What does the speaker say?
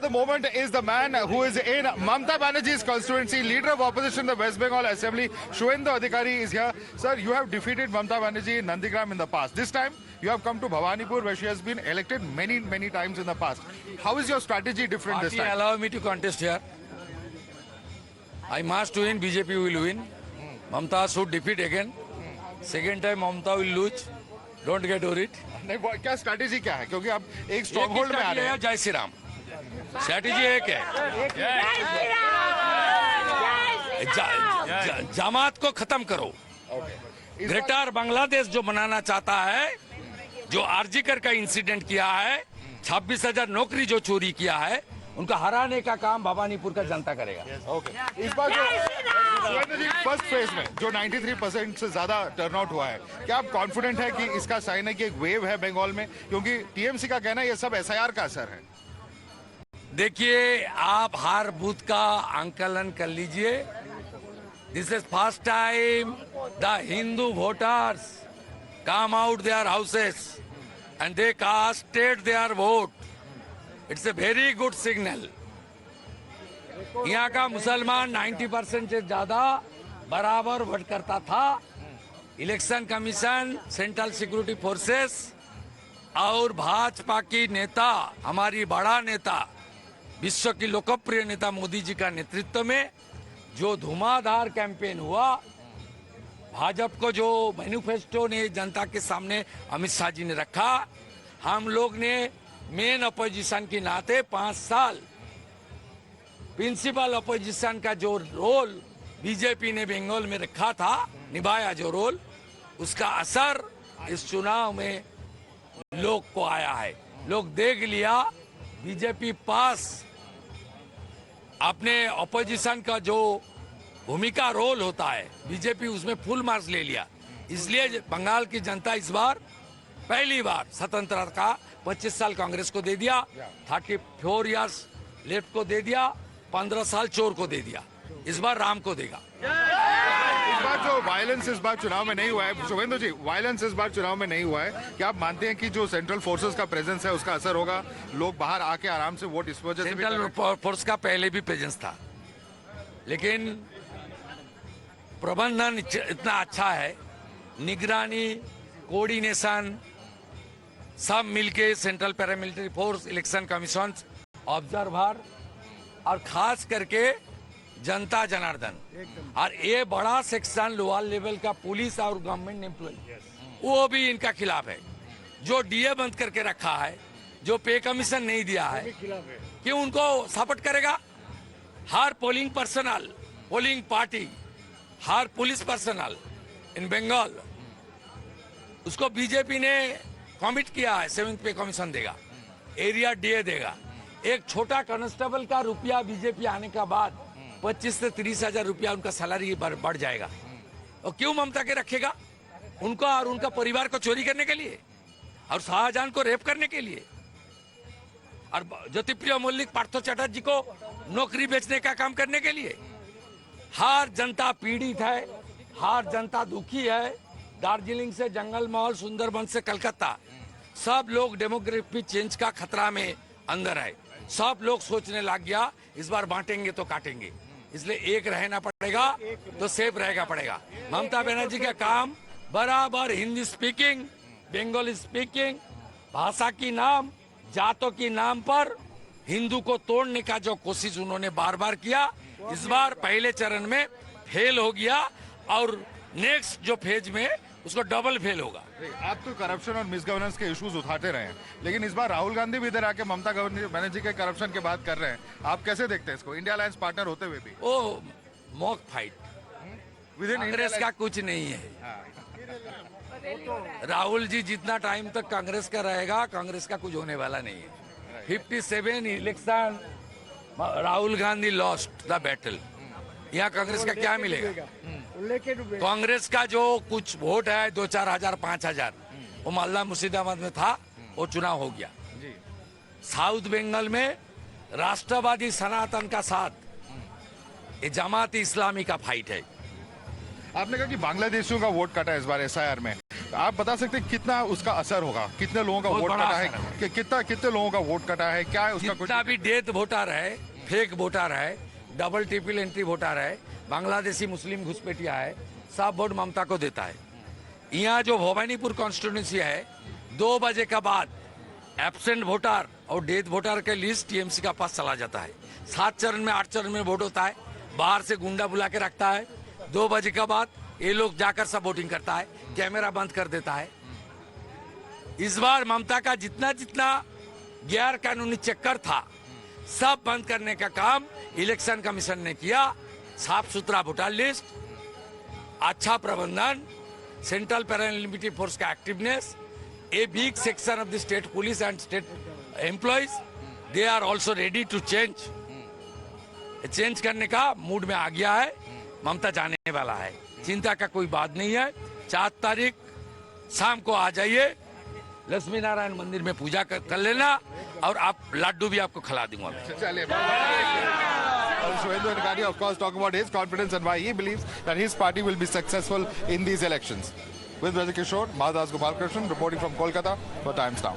at the moment is the man who is in Mamata Banerjee's constituency, leader of opposition in the West Bengal Assembly. Shubhendu Adhikari is here. Sir, you have defeated Mamata Banerjee in Nandigram in the past. This time, you have come to Bhawanipur, where she has been elected many times in the past. How is your strategy different this time? Allow me to contest here. I must win. BJP will win. Mamata should defeat again. Second time Mamata will lose. Don't get worried. नहीं क्या strategy क्या है, क्योंकि आप एक strong hold में आ रहे हैं. जय श्री राम. स्ट्रैटेजी एक है. जमात को खत्म करो. ग्रेटर बांग्लादेश जो बनाना चाहता है, जो आरजीकर का इंसिडेंट किया है, 26,000 नौकरी जो चोरी किया है, उनका हराने का काम भवानीपुर का जनता करेगा. इस बार जो फर्स्ट फेज में जो 93% से ज्यादा टर्नआउट हुआ है, क्या आप कॉन्फिडेंट है कि इसका साइन है कि एक वेव है बंगाल में, क्योंकि टीएमसी का कहना है ये सब एसआईआर का असर है. देखिए, आप हर बूथ का आंकलन कर लीजिए. This is first time the Hindu voters come out their houses and they casted their vote. It's a very good signal. यहाँ का मुसलमान 90% से ज्यादा बराबर वोट करता था. Election commission, central security forces और भाजपा की नेता, हमारी बड़ा नेता, विश्व की लोकप्रिय नेता मोदी जी का नेतृत्व में जो धुआंधार कैंपेन हुआ, भाजपा को जो मैनिफेस्टो ने जनता के सामने अमित शाह जी ने रखा, हम लोग ने मेन अपोजिशन के नाते 5 साल प्रिंसिपल अपोजिशन का जो रोल बीजेपी ने बंगाल में रखा था, निभाया जो रोल, उसका असर इस चुनाव में लोग को आया है. लोग देख लिया बीजेपी पास अपने अपोजिशन का जो भूमिका रोल होता है, बीजेपी उसमें फुल मार्क्स ले लिया. इसलिए बंगाल की जनता इस बार पहली बार स्वतंत्रता का 25 साल कांग्रेस को दे दिया, 34 इयर्स लेफ्ट को दे दिया, 15 साल चोर को दे दिया. इस बार राम को देगा. इस बार जो वायलेंस इस बार चुनाव में नहीं हुआ है, शुभेंदु जी, वायलेंस इस बार चुनाव में नहीं हुआ है, क्या आप मानते हैं कि जो सेंट्रल फोर्सेस का प्रेजेंस है उसका असर होगा, लोग बाहर आके आराम से वोट इस वजह से? सेंट्रल फोर्स का पहले भी प्रेजेंस था, लेकिन प्रबंधन इतना अच्छा है, निगरानी, कोऑर्डिनेशन सब मिलके, central paramilitary force, election commission, observer और खास करके जनता जनार्दन, और ये बड़ा सेक्शन लोअर लेवल का पुलिस और गवर्नमेंट एम्प्लॉय, वो भी इनका खिलाफ है. जो डीए बंद करके रखा है, जो पे कमीशन नहीं दिया है, कि उनको सपोर्ट करेगा. हर polling personal, polling party, her police personal in Bengal, उसको बीजेपी ने कमिट किया है 7th पे कमीशन देगा, एरिया डीए देगा. एक छोटा कांस्टेबल का रुपया बीजेपी आने के बाद 25 से 30 हजार रुपया उनका सैलरी बढ़ जाएगा. और क्यों ममता के रखेगा? उनका और उनका परिवार को चोरी करने के लिए, और शाहजहां को रेप करने के लिए, और ज्योतिप्रिय मल्लिक, पार्थ चटर्जी को नौकरी बेचने का काम करने के लिए. हर जनता पीड़ित है, हर जनता दुखी है. दार्जिलिंग से जंगल महल, सुंदरबन से कलकत्ता, सब लोग डेमोग्राफिक चेंज का खतरा में अंदर है. सब लोग सोचने लग गया इस बार बांटेंगे तो काटेंगे, इसलिए एक रहना पड़ेगा तो सेफ रहेगा पड़ेगा. ममता बनर्जी का काम बराबर हिंदी स्पीकिंग, बंगाली स्पीकिंग, भाषा की नाम, जातों की नाम पर हिंदू को तोड़ने का जो कोशिश उन्होंने बार बार किया, इस बार पहले चरण में फेल हो गया, और नेक्स्ट जो फेज में उसको डबल फेल होगा. आप तो करप्शन और मिसगवर्नेंस के इश्यूज उठाते रहे हैं, लेकिन इस बार राहुल गांधी भी इधर आके ममता बनर्जी के करप्शन की बात कर रहे हैं. आप कैसे देखते हैं इसको, इंडिया अलायंस पार्टनर होते हुए भी? ओ मॉक फाइट, कांग्रेस का कुछ नहीं है. राहुल जी जितना टाइम तक कांग्रेस का रहेगा, कांग्रेस का कुछ होने वाला नहीं है. 57 election Rahul Gandhi lost the battle. यहाँ कांग्रेस का क्या मिलेगा? कांग्रेस का जो कुछ वोट है 2-4 हजार 5 हजार, वो मालदा मुर्शिदाबाद में था, वो चुनाव हो गया. साउथ बंगाल में राष्ट्रवादी सनातन का साथ, ये जमात इस्लामी का फाइट है. आपने कहा कि बांग्लादेशियों का वोट कटा इस बार एसआईआर में, आप बता सकते हैं कितना उसका असर होगा, कितने लोगों का बहुत वोट बड़ा कटा है, असर कितने लोगों का वोट कटा है, क्या है उसका कुछ? जितना भी डेथ वोटर है, फेक वोटर है, डबल ट्रिपल एंट्री वोटर है, बांग्लादेशी मुस्लिम घुसपैठिया है, सब वोट ममता को देता है। यहाँ जो भवानीपुर कॉन्स्टिट्यूंसी है, 2 बजे के बाद एब्सेंट वोटर और डेथ वोटर के लिस्ट टीएमसी का पास चला जाता है। 7 चरण में 8 चरण में वोट होता है, बाहर से गुंडा बुला के रखता है। 2 बजे के बाद ये लोग जाकर सब वोटिंग करता है, कैमरा बंद कर देता है। इस बार ममता का जितना जितना गैर कानूनी चक्कर था, सब बंद करने का काम इलेक्शन कमीशन ने किया। साफ सुथरा वोटर लिस्ट, अच्छा प्रबंधन, सेंट्रल पैरामिलिट्री फोर्स का activeness, a big section of the state police and state employees, they are also ready to change करने का मूड में आ गया है। ममता जाने वाला है, चिंता का कोई बात नहीं है। 4 तारीख शाम को आ जाइए, लक्ष्मी नारायण मंदिर में पूजा कर लेना, और आप लड्डू भी आपको खिला दूंगा। चलिए, Shubhendu Adhikari, of course, talking about his confidence and why he believes that his party will be successful in these elections. With Rajat Kishore, Mahadas Gopalkrishnan reporting from Kolkata for Times Now.